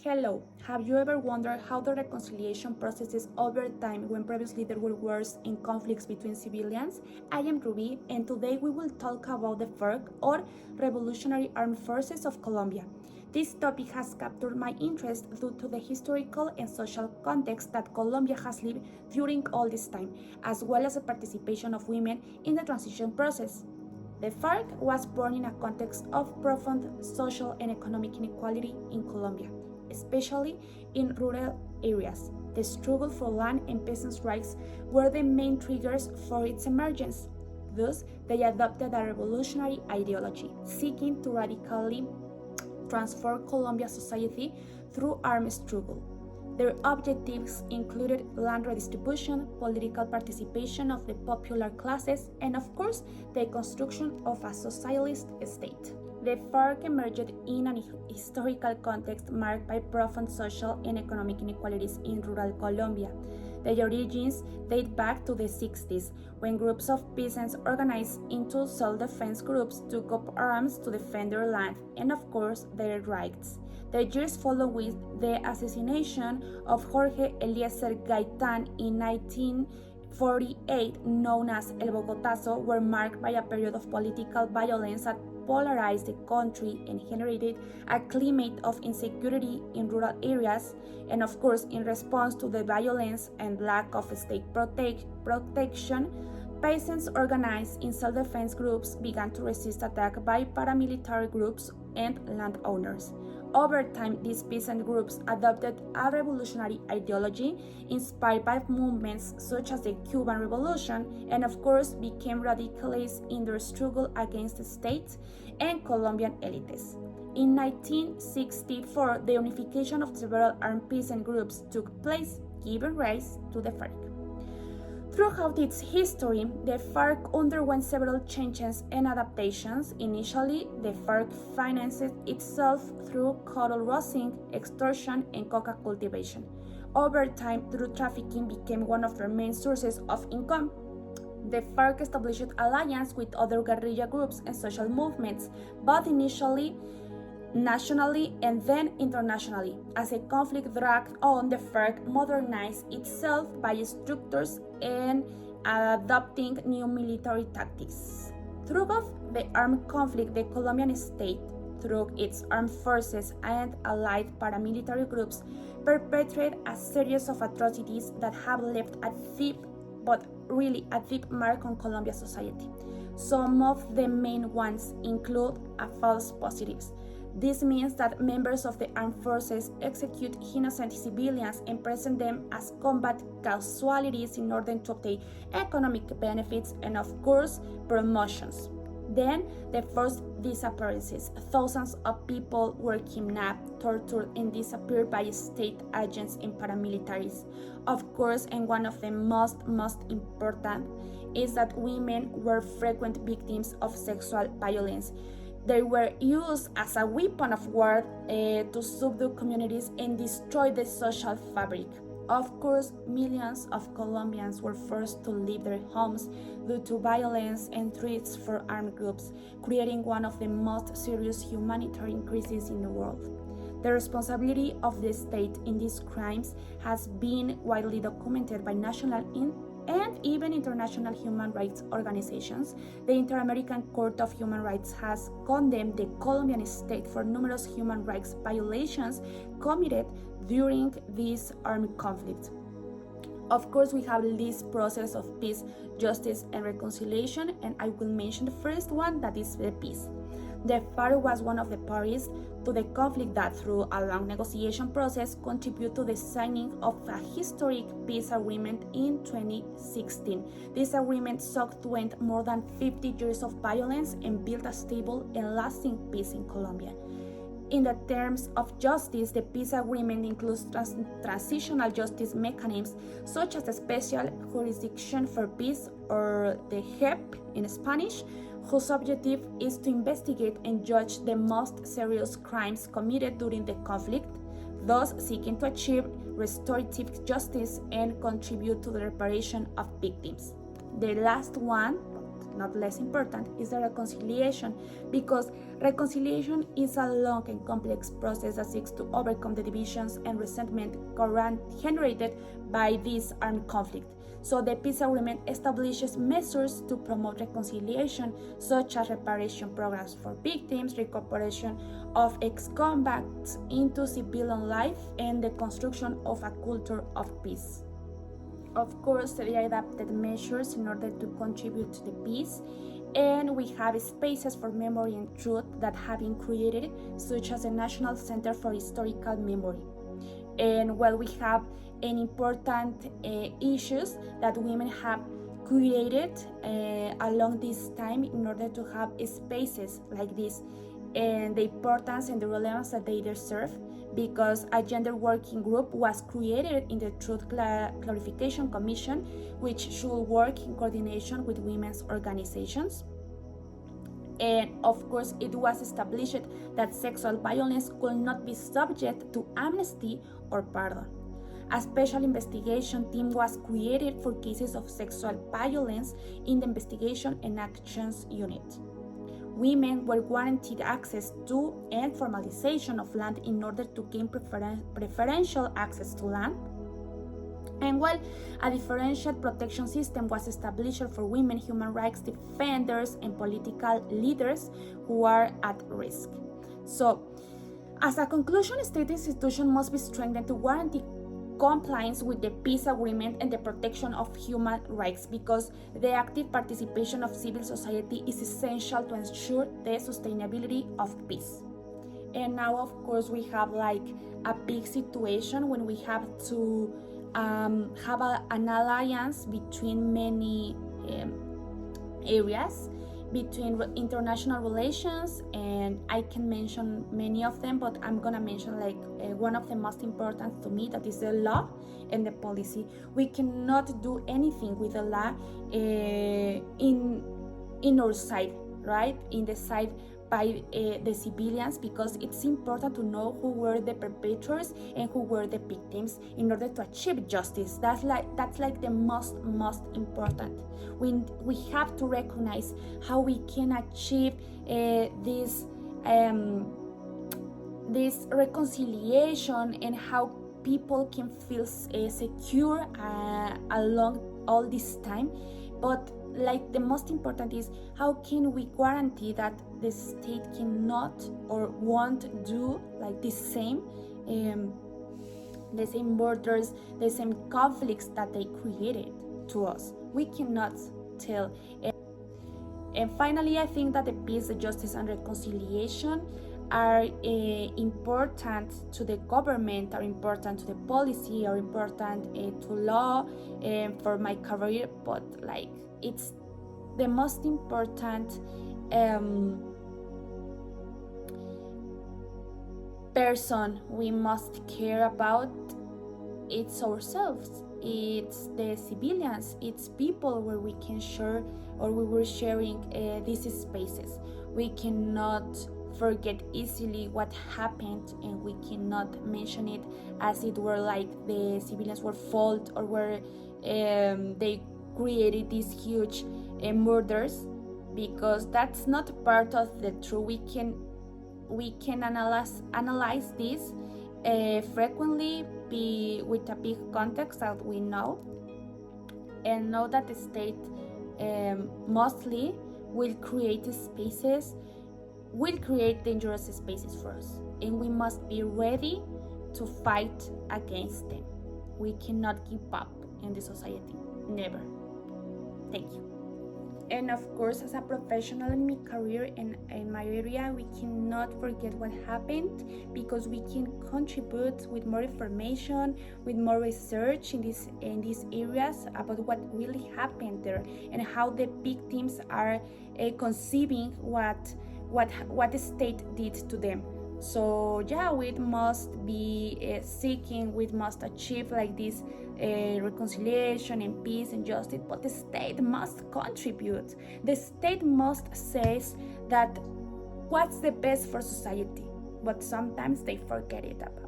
Hello, have you ever wondered how the reconciliation processes over time when previously there were wars and conflicts between civilians? I am Rubí, and today we will talk about the FARC, or Revolutionary Armed Forces of Colombia. This topic has captured my interest due to the historical and social context that Colombia has lived during all this time, as well as the participation of women in the transition process. The FARC was born in a context of profound social and economic inequality in Colombia, especially in rural areas. The struggle for land and peasants' rights were the main triggers for its emergence. Thus, they adopted a revolutionary ideology, seeking to radically transform Colombia's society through armed struggle. Their objectives included land redistribution, political participation of the popular classes, and of course, the construction of a socialist state. The FARC emerged in an historical context marked by profound social and economic inequalities in rural Colombia. Their origins date back to the 60s, when groups of peasants organized into self-defense groups took up arms to defend their land and, of course, their rights. The years followed with the assassination of Jorge Eliezer Gaitán in 1948, known as El Bogotazo, were marked by a period of political violence that polarized the country and generated a climate of insecurity in rural areas. And of course, in response to the violence and lack of state protection, peasants organized in self-defense groups began to resist attack by paramilitary groups and landowners. Over time, these peasant groups adopted a revolutionary ideology inspired by movements such as the Cuban Revolution and, of course, became radicalized in their struggle against the state and Colombian elites. In 1964, the unification of several armed peasant groups took place, giving rise to the FARC. Throughout its history, the FARC underwent several changes and adaptations. Initially, the FARC financed itself through cattle raising, extortion, and coca cultivation. Over time, drug trafficking became one of their main sources of income. The FARC established alliances with other guerrilla groups and social movements, both initially nationally and then internationally. As the conflict dragged on, the FARC modernized itself by structures and adopting new military tactics. Throughout the armed conflict, the Colombian state, through its armed forces and allied paramilitary groups, perpetrated a series of atrocities that have left a deep mark on Colombia's society. Some of the main ones include false positives. This means that members of the armed forces execute innocent civilians and present them as combat casualties in order to obtain economic benefits and, of course, promotions. Then, the forced disappearances. Thousands of people were kidnapped, tortured, and disappeared by state agents and paramilitaries. Of course, and one of the most important is that women were frequent victims of sexual violence. They were used as a weapon of war to subdue communities and destroy the social fabric. Of course, millions of Colombians were forced to leave their homes due to violence and threats from armed groups, creating one of the most serious humanitarian crises in the world. The responsibility of the state in these crimes has been widely documented by national and even international human rights organizations. The Inter-American Court of Human Rights has condemned the Colombian state for numerous human rights violations committed during this armed conflict. Of course, we have this process of peace, justice, and reconciliation, and I will mention the first one, that is the peace. The FARC was one of the parties to the conflict that, through a long negotiation process, contributed to the signing of a historic peace agreement in 2016. This agreement sought to end more than 50 years of violence and build a stable and lasting peace in Colombia. In the terms of justice, the peace agreement includes transitional justice mechanisms such as the Special Jurisdiction for Peace, or the JEP in Spanish, whose objective is to investigate and judge the most serious crimes committed during the conflict, thus seeking to achieve restorative justice and contribute to the reparation of victims. The last one, not less important, is the reconciliation, because reconciliation is a long and complex process that seeks to overcome the divisions and resentment generated by this armed conflict. So the peace agreement establishes measures to promote reconciliation, such as reparation programs for victims, reincorporation of ex-convicts into civilian life, and the construction of a culture of peace. Of course, they adapted measures in order to contribute to the peace, and we have spaces for memory and truth that have been created, such as the National Center for Historical Memory. And while we have an important issues that women have created along this time in order to have spaces like this, and the importance and the relevance that they deserve, because a gender working group was created in the Truth Clarification Commission, which should work in coordination with women's organizations. And of course, it was established that sexual violence could not be subject to amnesty or pardon. A special investigation team was created for cases of sexual violence in the Investigation and Actions Unit. Women were guaranteed access to and formalization of land in order to gain preferential access to land. And while a differentiated protection system was established for women, human rights defenders, and political leaders who are at risk. So, as a conclusion, state institutions must be strengthened to guarantee compliance with the peace agreement and the protection of human rights, because the active participation of civil society is essential to ensure the sustainability of peace. And now, of course, we have like a big situation when we have to have an alliance between many areas, between international relations, and I can mention many of them, but I'm gonna mention like one of the most important to me, that is the law and the policy. We cannot do anything with the law in our side, right? In the side by the civilians, because it's important to know who were the perpetrators and who were the victims in order to achieve justice. That's like the most important. We have to recognize how we can achieve this reconciliation, and how people can feel secure along all this time. But like the most important is, how can we guarantee that the state cannot or won't do like the same borders, the same conflicts that they created to us? We cannot tell. And finally, I think that the peace, the justice, and reconciliation are important to the government, are important to the policy, are important to law, for my career, but like it's the most important person we must care about. It's ourselves, it's the civilians, it's people where we can share, or we were sharing these spaces. We cannot forget easily what happened, and we cannot mention it as it were like the civilians were fault, or were they created these huge murders, because that's not part of the truth. We can analyze this frequently, be with a big context that we know, and know that the state mostly will create dangerous spaces for us, and we must be ready to fight against them. We cannot give up in the society, never. Thank you. And of course, as a professional in my career and in my area, we cannot forget what happened, because we can contribute with more information, with more research in these areas about what really happened there, and how the victims are conceiving what the state did to them. So yeah, we must be seeking, we must achieve like this reconciliation and peace and justice, but the state must contribute. The state must say that what's the best for society, but sometimes they forget it about.